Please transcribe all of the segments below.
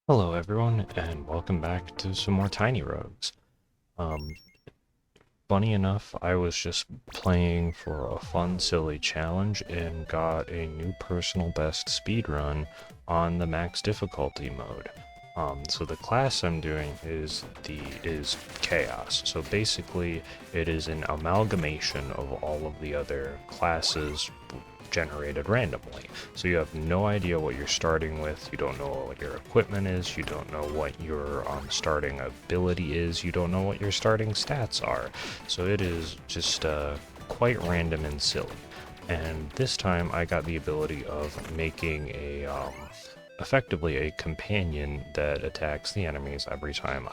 Hello everyone, and welcome back to some more Tiny Rogues. Um, Funny enough, I was just playing for a fun, silly challenge and got a new personal best speedrun on the max difficulty mode. So the class I'm doing is Chaos. So basically, it is an amalgamation of all of the other classes generated randomly. So you have no idea what you're starting with, you don't know what your equipment is, you don't know what your starting ability is, you don't know what your starting stats are. So it is just quite random and silly. And this time I got the ability of making effectively a companion that attacks the enemies every time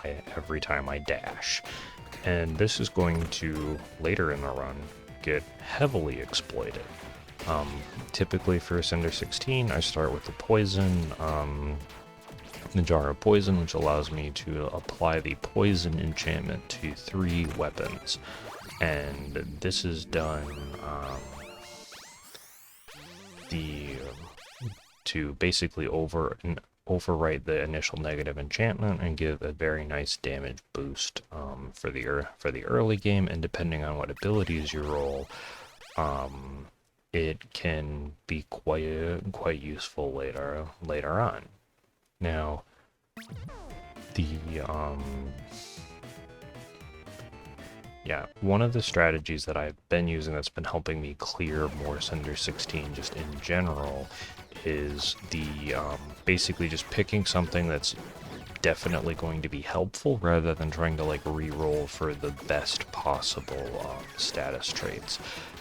I dash. And this is going to later in the run get heavily exploited. Um, Typically for Cinder 16, I start with the poison, the jar of poison, which allows me to apply the poison enchantment to 3 weapons. And this is done the to basically overwrite the initial negative enchantment and give a very nice damage boost for the early game. And depending on what abilities you roll, it can be quite useful later on. Now, the yeah, one of the strategies that I've been using that's been helping me clear more Cinder 16 just in general is the basically just picking something that's definitely going to be helpful rather than trying to like re-roll for the best possible status traits.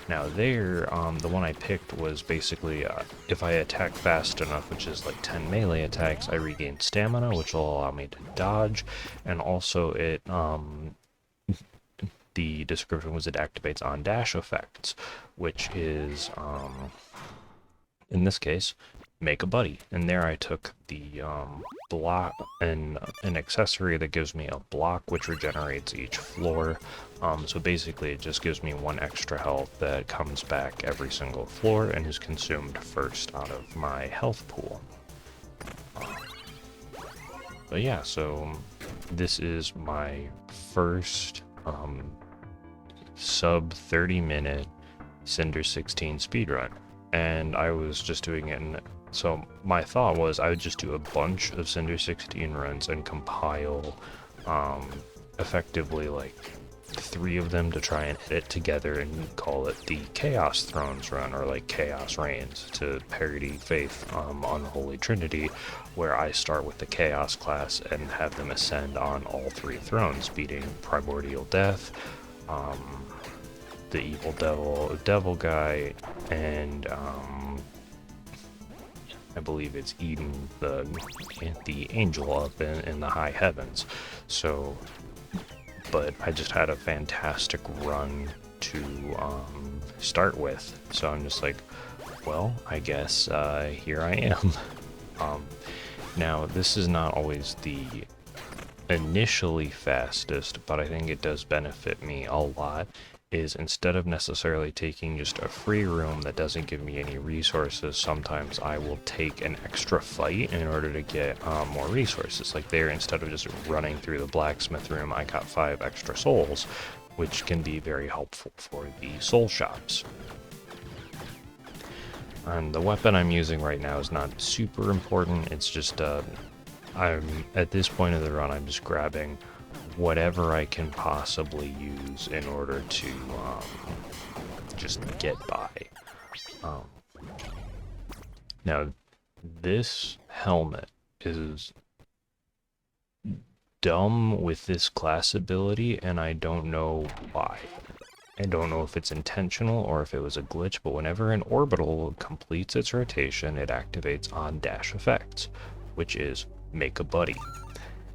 Now the one I picked was basically if I attack fast enough, which is like 10 melee attacks, I regain stamina, which will allow me to dodge, and also the description was it activates on dash effects, which is in this case, make a buddy. And there I took the block and an accessory that gives me a block which regenerates each floor. So basically it just gives me 1 extra health that comes back every single floor and is consumed first out of my health pool. But yeah, so this is my first sub 30-minute Cinder 16 speedrun. And I was just doing it so my thought was I would just do a bunch of Cinder 16 runs and compile effectively like 3 of them to try and hit it together and call it the Chaos Thrones run, or like Chaos Reigns, to parody Faith Unholy Trinity, where I start with the Chaos class and have them ascend on all 3 thrones, beating Primordial Death, the evil devil guy, and I believe it's eating the angel up in the high heavens. So, but I just had a fantastic run to start with. So I'm just like, well, I guess here I am. Now, this is not always the initially fastest, but I think it does benefit me a lot, is instead of necessarily taking just a free room that doesn't give me any resources, sometimes I will take an extra fight in order to get more resources. Like there, instead of just running through the blacksmith room, I got 5 extra souls, which can be very helpful for the soul shops. And the weapon I'm using right now is not super important, it's just I'm at this point of the run, I'm just grabbing whatever I can possibly use in order to just get by. Um, Now, this helmet is dumb with this class ability, and I don't know why. I don't know if it's intentional or if it was a glitch, but whenever an orbital completes its rotation, it activates on dash effects, which is make a buddy.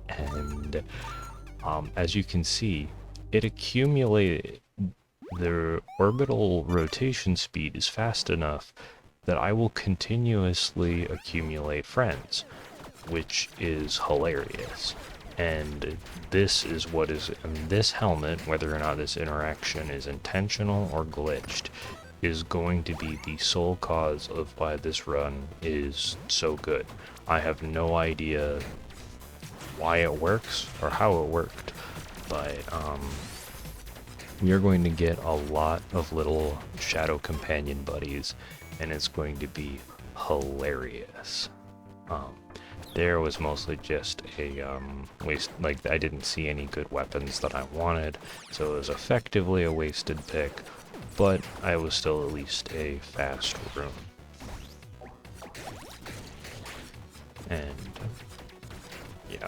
And as you can see, it accumulated. The orbital rotation speed is fast enough that I will continuously accumulate friends, which is hilarious. And this is what is in this helmet, whether or not this interaction is intentional or glitched, is going to be the sole cause of why this run is so good. I have no idea why it works or how it worked, but we are going to get a lot of little shadow companion buddies, and it's going to be hilarious. There was mostly just a waste, like I didn't see any good weapons that I wanted, so it was effectively a wasted pick, but I was still at least a fast rune. And yeah,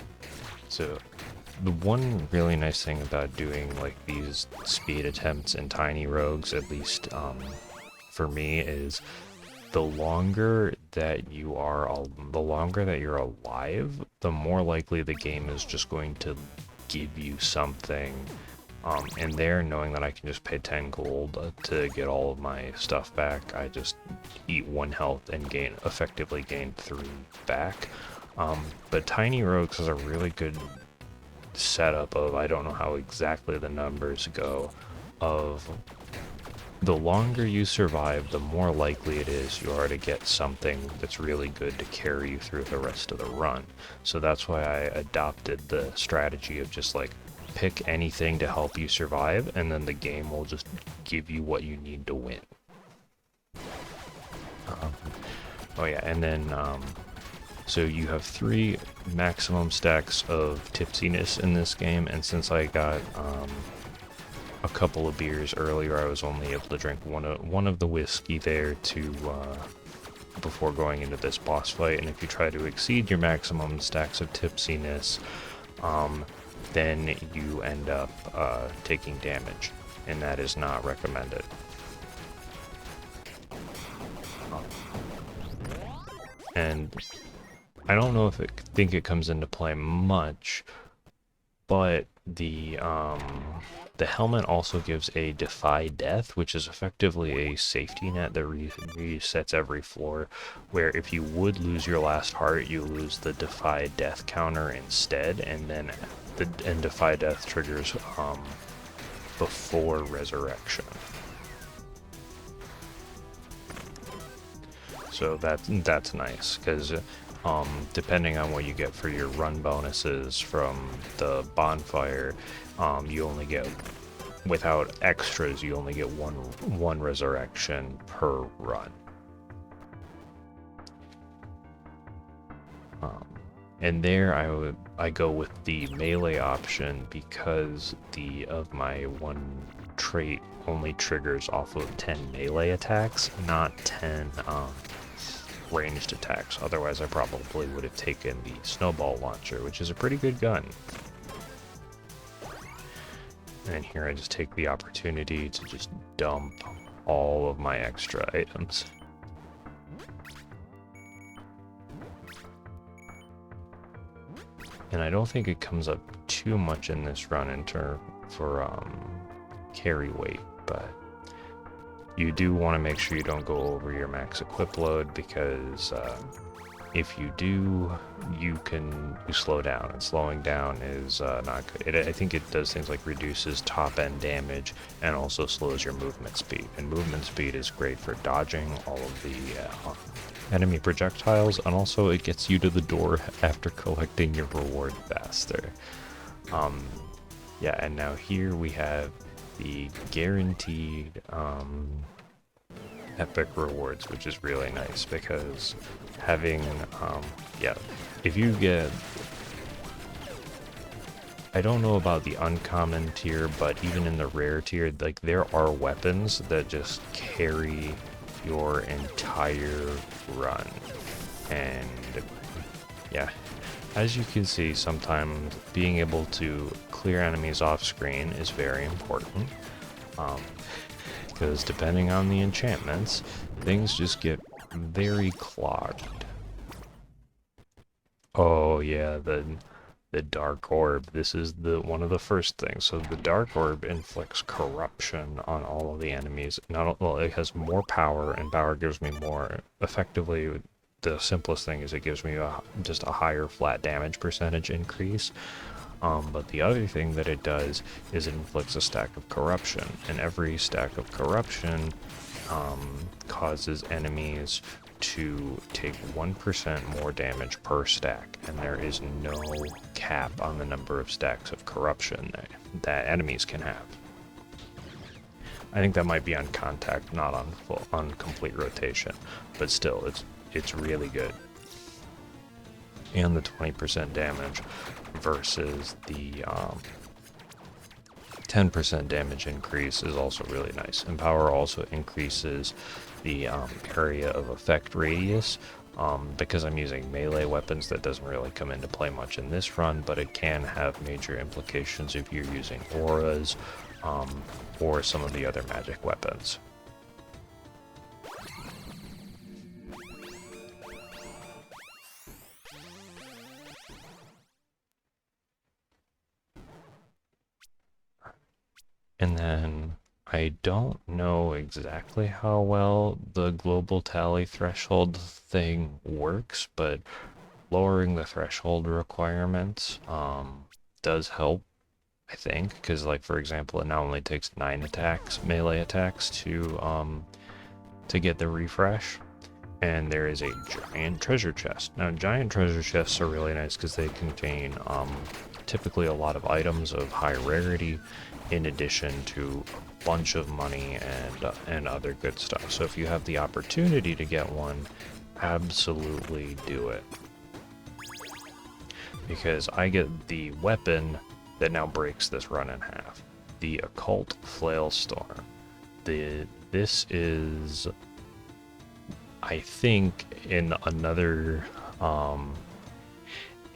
so the one really nice thing about doing like these speed attempts in tiny rogues, at least for me, is the longer that you're alive, the more likely the game is just going to give you something. And there, knowing that I can just pay 10 gold to get all of my stuff back, I just eat 1 health and effectively gain 3 back. But Tiny Rogues has a really good setup of, I don't know how exactly the numbers go, of the longer you survive, the more likely it is you are to get something that's really good to carry you through the rest of the run. So that's why I adopted the strategy of just like pick anything to help you survive, and then the game will just give you what you need to win. Oh yeah, and then so you have 3 maximum stacks of tipsiness in this game, and since I got a couple of beers earlier, I was only able to drink one of the whiskey there to before going into this boss fight. And if you try to exceed your maximum stacks of tipsiness, then you end up taking damage, and that is not recommended. And I don't know if think it comes into play much, but the helmet also gives a defy death, which is effectively a safety net that resets every floor, where if you would lose your last heart, you lose the defy death counter instead, and then defy death triggers before resurrection. So that's nice, because depending on what you get for your run bonuses from the bonfire, you only get, without extras, you only get one resurrection per run. And there I go with the melee option because my one trait only triggers off of 10 melee attacks, not 10 ranged attacks. Otherwise I probably would have taken the snowball launcher, which is a pretty good gun. And here I just take the opportunity to just dump all of my extra items. And I don't think it comes up too much in this run for carry weight, but you do want to make sure you don't go over your max equip load, because if you do, you slow down, and slowing down is not good. I think it does things like reduces top end damage and also slows your movement speed. And movement speed is great for dodging all of the enemy projectiles, and also it gets you to the door after collecting your reward faster. Yeah, and now here we have the guaranteed epic rewards, which is really nice, because having yeah, if you get, I don't know about the uncommon tier, but even in the rare tier, like, there are weapons that just carry your entire run. And yeah, as you can see, sometimes being able to clear enemies off screen is very important, because depending on the enchantments, things just get very clogged. Oh yeah, the dark orb. This is one of the first things. So the dark orb inflicts corruption on all of the enemies. Well, it has more power, and power gives me more. Effectively, the simplest thing is it gives me just a higher flat damage percentage increase. But the other thing that it does is it inflicts a stack of corruption, and every stack of corruption causes enemies to take 1% more damage per stack, and there is no cap on the number of stacks of corruption that enemies can have. I think that might be on contact, not on complete rotation, but still, it's really good. And the 20% damage versus the 10% damage increase is also really nice. And power also increases the area of effect radius. Because I'm using melee weapons, that doesn't really come into play much in this run, but it can have major implications if you're using auras or some of the other magic weapons. And then I don't know exactly how well the global tally threshold thing works, but lowering the threshold requirements does help, I think, because, like, for example, it now only takes 9 attacks, melee attacks, to get the refresh. And there is a giant treasure chest. Now, giant treasure chests are really nice because they contain typically a lot of items of high rarity, in addition to a bunch of money and other good stuff. So if you have the opportunity to get one, absolutely do it. Because I get the weapon that now breaks this run in half. The Occult Flailstorm. This is, I think, in another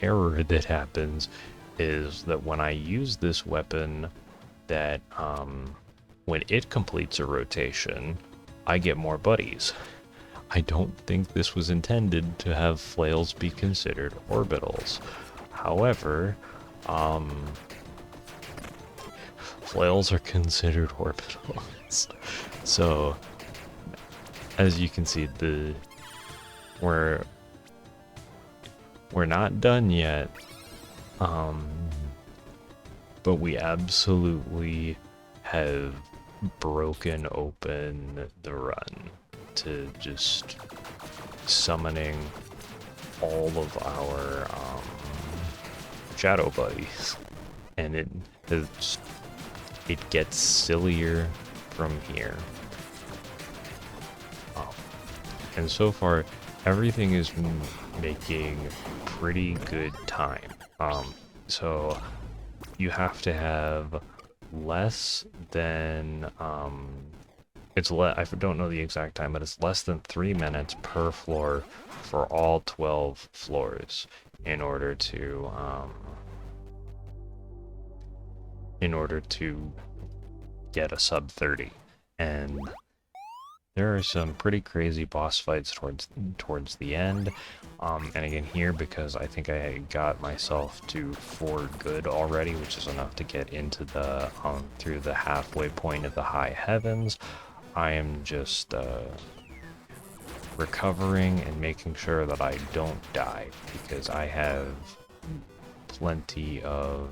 error that happens is that when I use this weapon, that when it completes a rotation, I get more buddies. I don't think this was intended to have flails be considered orbitals. However, flails are considered orbitals. So, as you can see, we're not done yet. But we absolutely have broken open the run to just summoning all of our shadow buddies, and it gets sillier from here. And so far, everything is making pretty good time. So you have to have less than I don't know the exact time, but it's less than 3 minutes per floor for all 12 floors in order to get a sub 30. And there are some pretty crazy boss fights towards the end. And again here, because I think I got myself to 4 good already, which is enough to get into the through the halfway point of the high heavens, I am just recovering and making sure that I don't die, because I have plenty of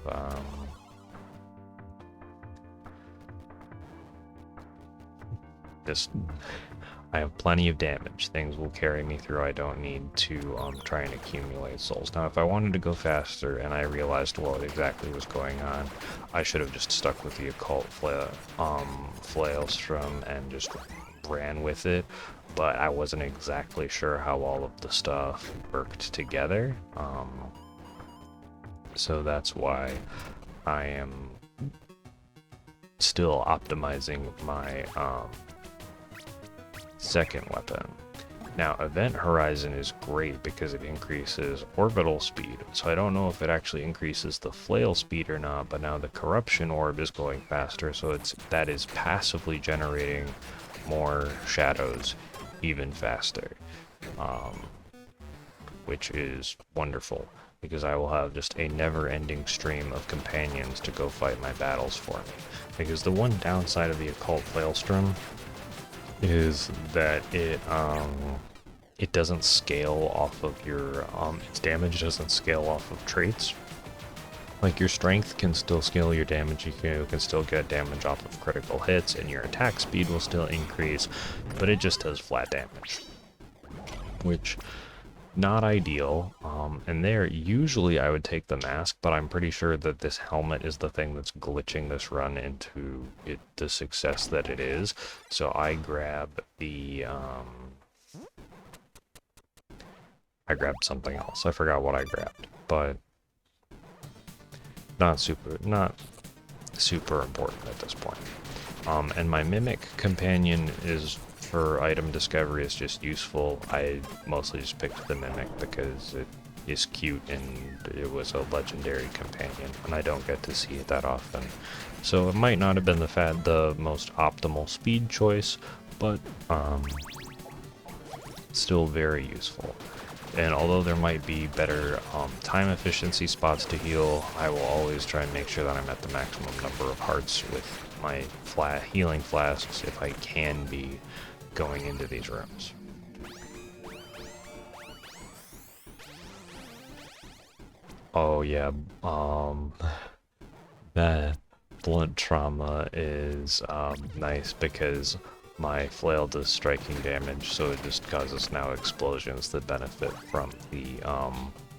I have plenty of damage. Things will carry me through. I don't need to try and accumulate souls. Now, if I wanted to go faster and I realized what exactly was going on, I should have just stuck with the Occult Flailstrom and just ran with it. But I wasn't exactly sure how all of the stuff worked together. So that's why I am still optimizing my second weapon. Now, Event Horizon is great because it increases orbital speed, so I don't know if it actually increases the flail speed or not, but now the Corruption Orb is going faster, so that is passively generating more shadows even faster, which is wonderful, because I will have just a never-ending stream of companions to go fight my battles for me. Because the one downside of the Occult Flailstrom is that it doesn't scale off of your its damage doesn't scale off of traits. Like, your strength can still scale your damage, you can still get damage off of critical hits, and your attack speed will still increase, but it just does flat damage. which not ideal. And there, usually I would take the mask, but I'm pretty sure that this helmet is the thing that's glitching this run into the success that it is. So I grab the, I grabbed something else. I forgot what I grabbed, but not super important at this point. And my mimic companion is, for item discovery, is just useful. I mostly just picked the mimic because it is cute and it was a legendary companion, and I don't get to see it that often. So it might not have been the most optimal speed choice, but still very useful. And although there might be better time efficiency spots to heal, I will always try and make sure that I'm at the maximum number of hearts with my healing flasks if I can be going into these rooms. Oh yeah, that blunt trauma is nice because my flail does striking damage, so it just causes now explosions that benefit from the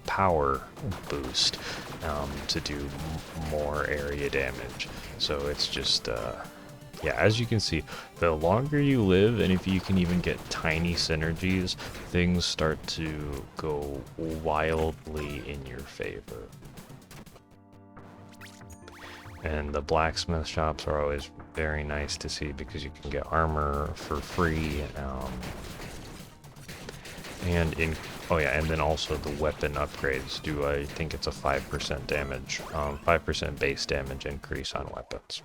power boost to do more area damage. So it's just, yeah, as you can see, the longer you live, and if you can even get tiny synergies, things start to go wildly in your favor. And the blacksmith shops are always very nice to see because you can get armor for free. Oh yeah, and then also the weapon upgrades do, I think it's a 5% damage, 5% base damage increase on weapons.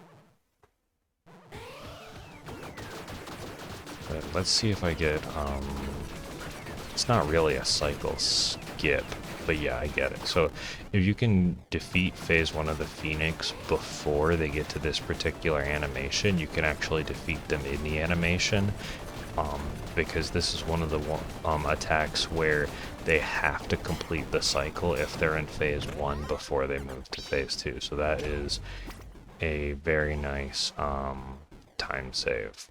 But let's see if I get, it's not really a cycle skip, but yeah, I get it. So if you can defeat phase 1 of the Phoenix before they get to this particular animation, you can actually defeat them in the animation, because this is one of the attacks where they have to complete the cycle if they're in phase 1 before they move to phase 2. So that is a very nice time save.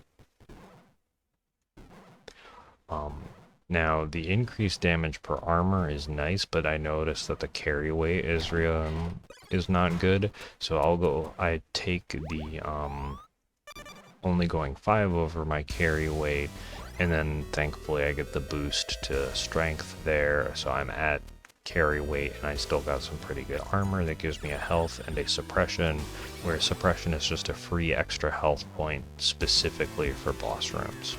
Now, the increased damage per armor is nice, but I noticed that the carry weight is not good. So I take the only going 5 over my carry weight, and then thankfully I get the boost to strength there, so I'm at carry weight, and I still got some pretty good armor that gives me a health and a suppression, where suppression is just a free extra health point specifically for boss rooms.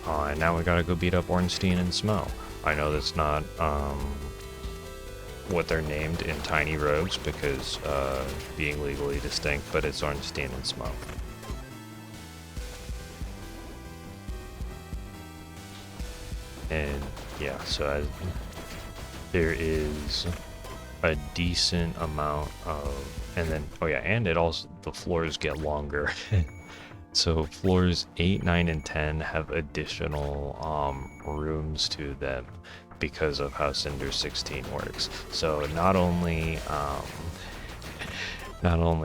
And now we gotta go beat up Ornstein and Smo. I know that's not what they're named in Tiny Rogues because being legally distinct, but it's Ornstein and Smo. And yeah, so there is a decent amount of, and then, oh yeah, and it also, the floors get longer. So floors 8, 9, and 10 have additional rooms to them because of how Cinder 16 works. So not only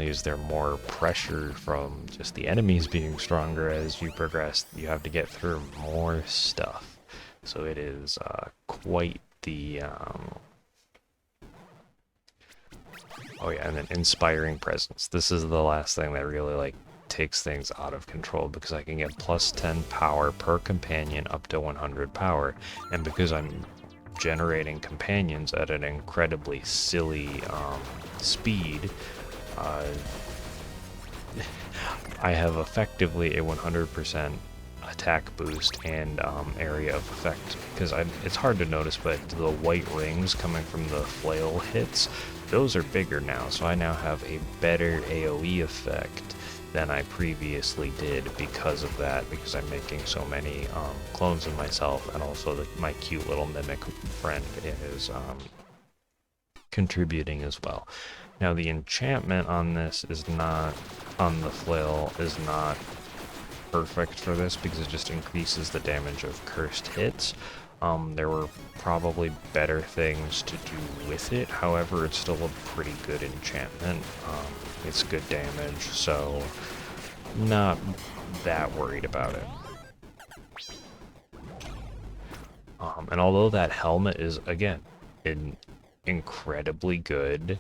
is there more pressure from just the enemies being stronger as you progress, you have to get through more stuff. So it is quite the oh yeah, and then inspiring presence. This is the last thing that really takes things out of control, because I can get plus 10 power per companion up to 100 power, and because I'm generating companions at an incredibly silly speed, I have effectively a 100% attack boost and area of effect, because it's hard to notice, but the white rings coming from the flail hits, those are bigger now, so I now have a better AoE effect than I previously did because of that, because I'm making so many clones of myself, and also my cute little mimic friend is contributing as well. Now the enchantment on this is not, on the flail, is not perfect for this because it just increases the damage of cursed hits. There were probably better things to do with it, however it's still a pretty good enchantment. It's good damage, so not that worried about it. And although that helmet is, again, incredibly good,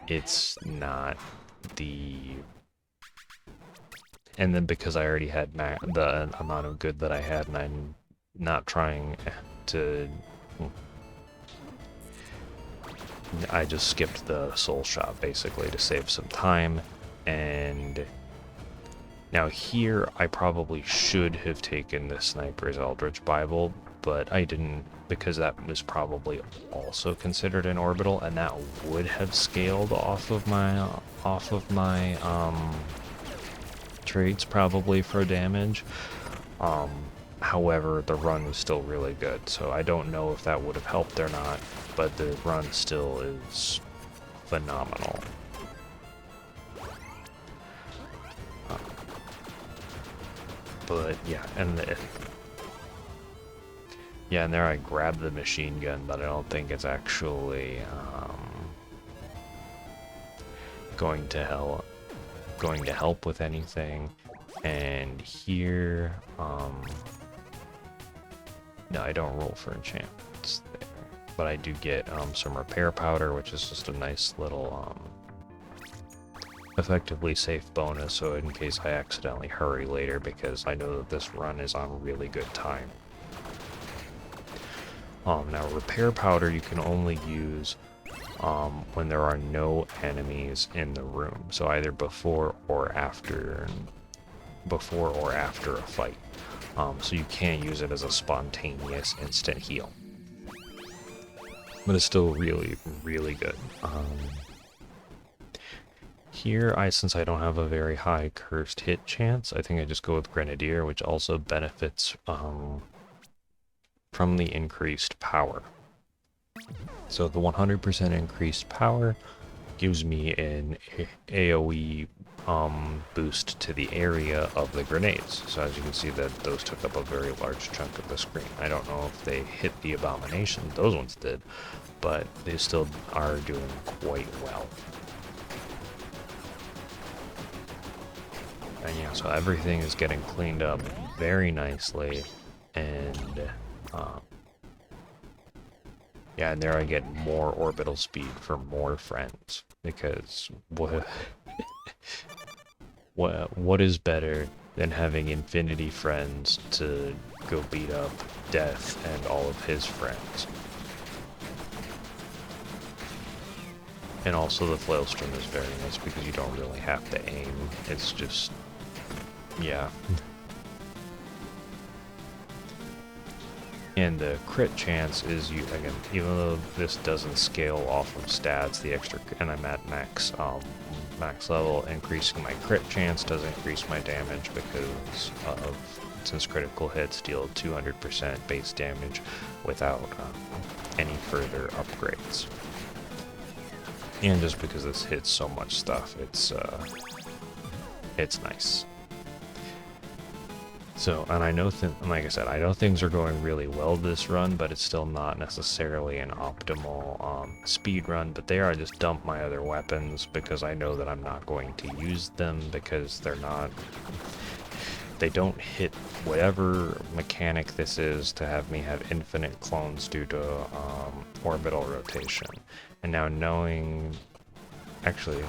it's not the... And then because I already had the amount of good that I had, and I'm not trying to... I just skipped the soul shot, basically, to save some time, and... Now here, I probably should have taken the Sniper's Eldritch Bible, but I didn't, because that was probably also considered an orbital, and that would have scaled off of my traits probably for damage. However, the run was still really good, so I don't know if that would have helped or not, but the run still is phenomenal. But yeah, and there I grabbed the machine gun, but I don't think it's actually going to help with anything. And here, no, I don't roll for enchantments there, but I do get some repair powder, which is just a nice little effectively safe bonus, so in case I accidentally hurry later, because I know that this run is on really good time. Now repair powder you can only use when there are no enemies in the room, so either before or after a fight. So you can't use it as a spontaneous instant heal, but it's still really, really good. Here, since I don't have a very high cursed hit chance, I think I just go with Grenadier, which also benefits from the increased power. So the 100% increased power gives me an AoE boost to the area of the grenades. So as you can see, that those took up a very large chunk of the screen. I don't know if they hit the abomination, those ones did, but they still are doing quite well. And yeah, so everything is getting cleaned up very nicely, and yeah, and there I get more orbital speed for more friends, because what is better than having infinity friends to go beat up Death and all of his friends? And also the Flailstrom is very nice because you don't really have to aim, it's just... yeah. And the crit chance is, again, even though this doesn't scale off of stats, the extra, and I'm at max level, increasing my crit chance does increase my damage because since critical hits deal 200% base damage without any further upgrades. And just because this hits so much stuff, it's nice. So, and I know, like I said, I know things are going really well this run, but it's still not necessarily an optimal speed run. But there I just dump my other weapons because I know that I'm not going to use them because they don't hit whatever mechanic this is to have me have infinite clones due to orbital rotation. And now knowing, actually,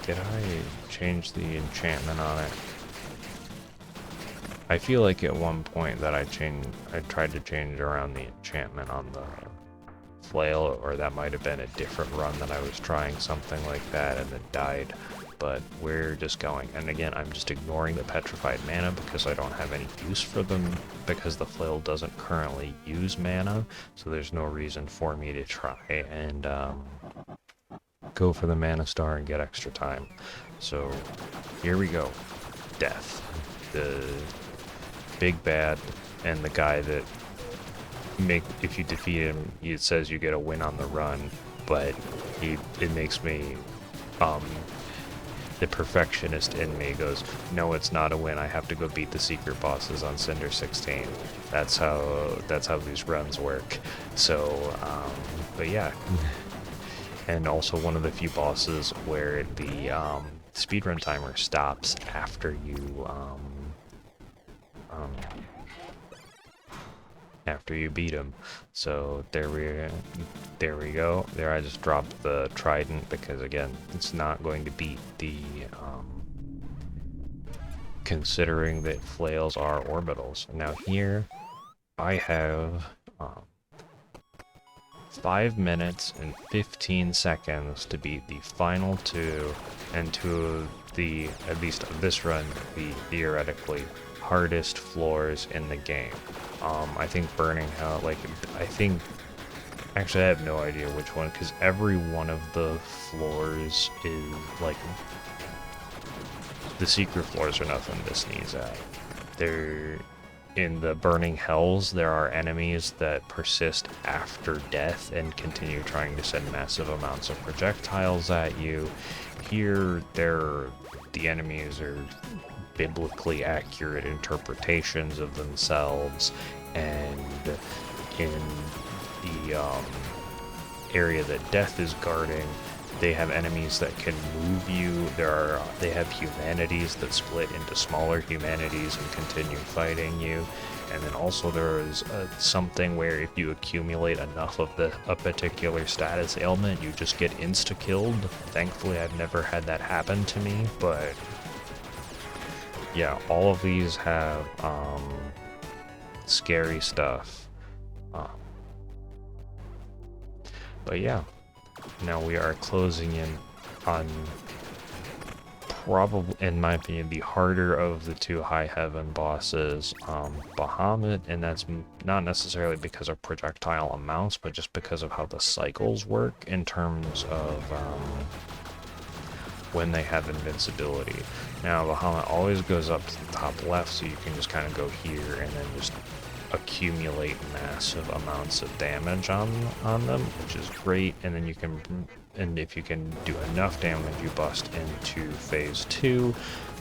did I change the enchantment on it? I feel like at one point that I tried to change around the enchantment on the flail, or that might have been a different run that I was trying something like that and then died. But we're just going, and again, I'm just ignoring the petrified mana because I don't have any use for them, because the flail doesn't currently use mana, so there's no reason for me to try and go for the mana star and get extra time. So here we go. Death. The big bad, and the guy that if you defeat him, it says you get a win on the run, but it makes me the perfectionist in me goes, no, it's not a win, I have to go beat the secret bosses on Cinder 16. That's how these runs work. So but yeah. And also one of the few bosses where the speedrun timer stops after you after you beat him. So there we go. There I just dropped the trident because again, it's not going to beat the considering that flails are orbitals. Now here I have 5 minutes and 15 seconds to beat the final two, and to the, at least of this run, the theoretically hardest floors in the game. I think Burning Hell, like, I think, actually I have no idea which one, because every one of the floors is, like, the secret floors are nothing to sneeze at. They're, in the Burning Hells, there are enemies that persist after death and continue trying to send massive amounts of projectiles at you. Here, the enemies are biblically accurate interpretations of themselves, and in the area that death is guarding, they have enemies that can move you. They have humanities that split into smaller humanities and continue fighting you. And then also there is something where if you accumulate enough of a particular status ailment, you just get insta-killed. Thankfully, I've never had that happen to me, but yeah, all of these have scary stuff. But yeah. Now we are closing in on probably, in my opinion, the harder of the two High Heaven bosses, Bahamut, and that's not necessarily because of projectile amounts, but just because of how the cycles work in terms of when they have invincibility. Now Bahamut always goes up to the top left, so you can just kind of go here and then just accumulate massive amounts of damage on them, which is great. And then you can, and if you can do enough damage, you bust into phase 2.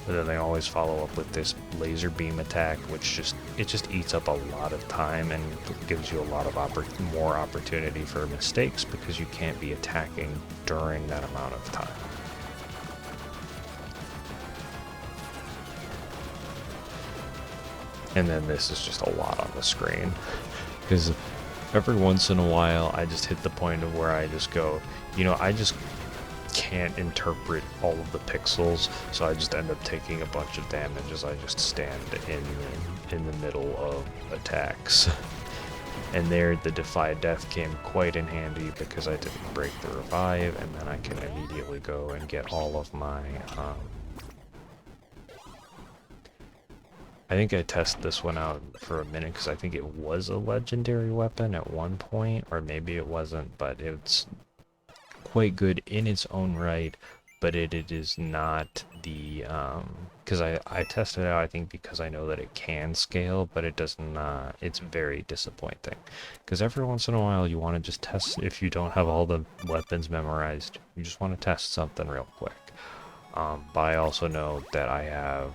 But then they always follow up with this laser beam attack, which just eats up a lot of time and gives you a lot of more opportunity for mistakes, because you can't be attacking during that amount of time. And then this is just a lot on the screen, because every once in a while I just hit the point of where I just go, you know, I just can't interpret all of the pixels, so I just end up taking a bunch of damage as I just stand in the middle of attacks. And there the Defy Death came quite in handy, because I didn't break the revive, and then I can immediately go and get all of my I think I tested this one out for a minute, because I think it was a legendary weapon at one point, or maybe it wasn't, but it's quite good in its own right, but it is not the, because I tested it out, I think, because I know that it can scale, but it does not. It's very disappointing, because every once in a while you want to just test, if you don't have all the weapons memorized, you just want to test something real quick. But I also know that I have,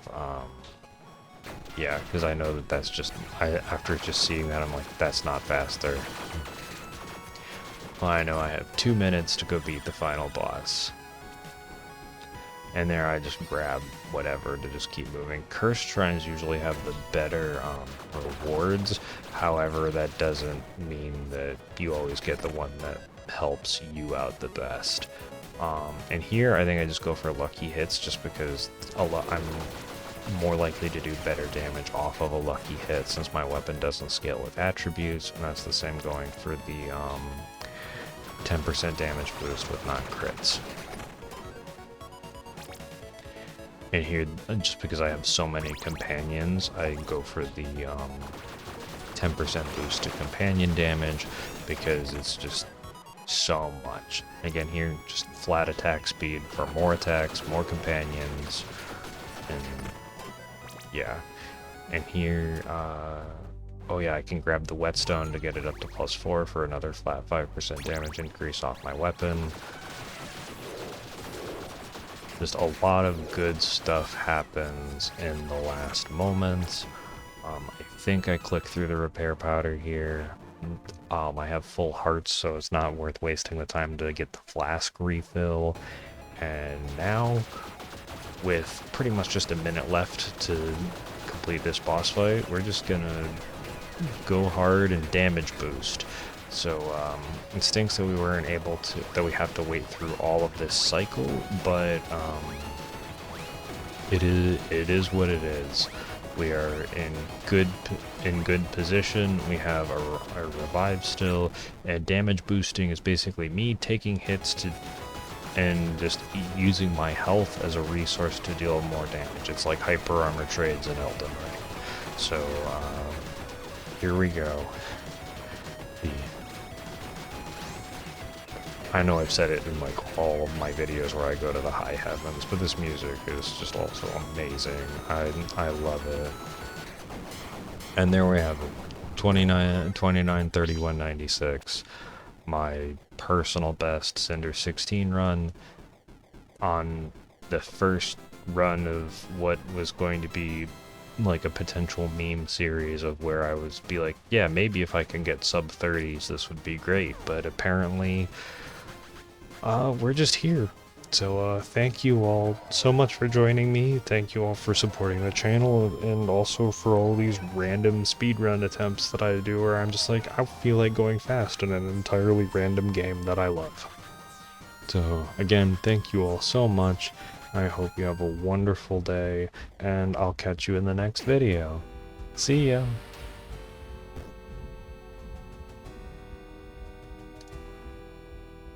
yeah, because I know that that's just, after just seeing that, I'm like, that's not faster. Well, I know I have 2 minutes to go beat the final boss. And there I just grab whatever to just keep moving. Curse Shrines usually have the better rewards. However, that doesn't mean that you always get the one that helps you out the best. And here I think I just go for lucky hits, just because I'm more likely to do better damage off of a lucky hit, since my weapon doesn't scale with attributes, and that's the same going for the 10% damage boost with non-crits. And here, just because I have so many companions, I go for the 10% boost to companion damage, because it's just so much. Again, here, just flat attack speed for more attacks, more companions, and yeah. And here, oh yeah, I can grab the whetstone to get it up to +4 for another flat 5% damage increase off my weapon. Just a lot of good stuff happens in the last moments. I think I click through the repair powder here. I have full hearts, so it's not worth wasting the time to get the flask refill. And now, with pretty much just a minute left to complete this boss fight, we're just gonna go hard and damage boost. So it stinks that we weren't able to, that we have to wait through all of this cycle, but it is what it is. We are in good position. We have a revive still, and damage boosting is basically me taking hits to and just using my health as a resource to deal more damage. It's like hyper armor trades in Elden Ring. So here we go. I know I've said it in like all of my videos where I go to the high heavens, but this music is just also amazing. I love it. And there we have it. 29, 31, 96. My personal best Cinder 16 run on the first run of what was going to be like a potential meme series of where I was be like, yeah, maybe if I can get sub 30s this would be great, but apparently we're just here. So thank you all so much for joining me. Thank you all for supporting the channel, and also for all these random speedrun attempts that I do where I'm just like, I feel like going fast in an entirely random game that I love. So again, thank you all so much. I hope you have a wonderful day, and I'll catch you in the next video. See ya!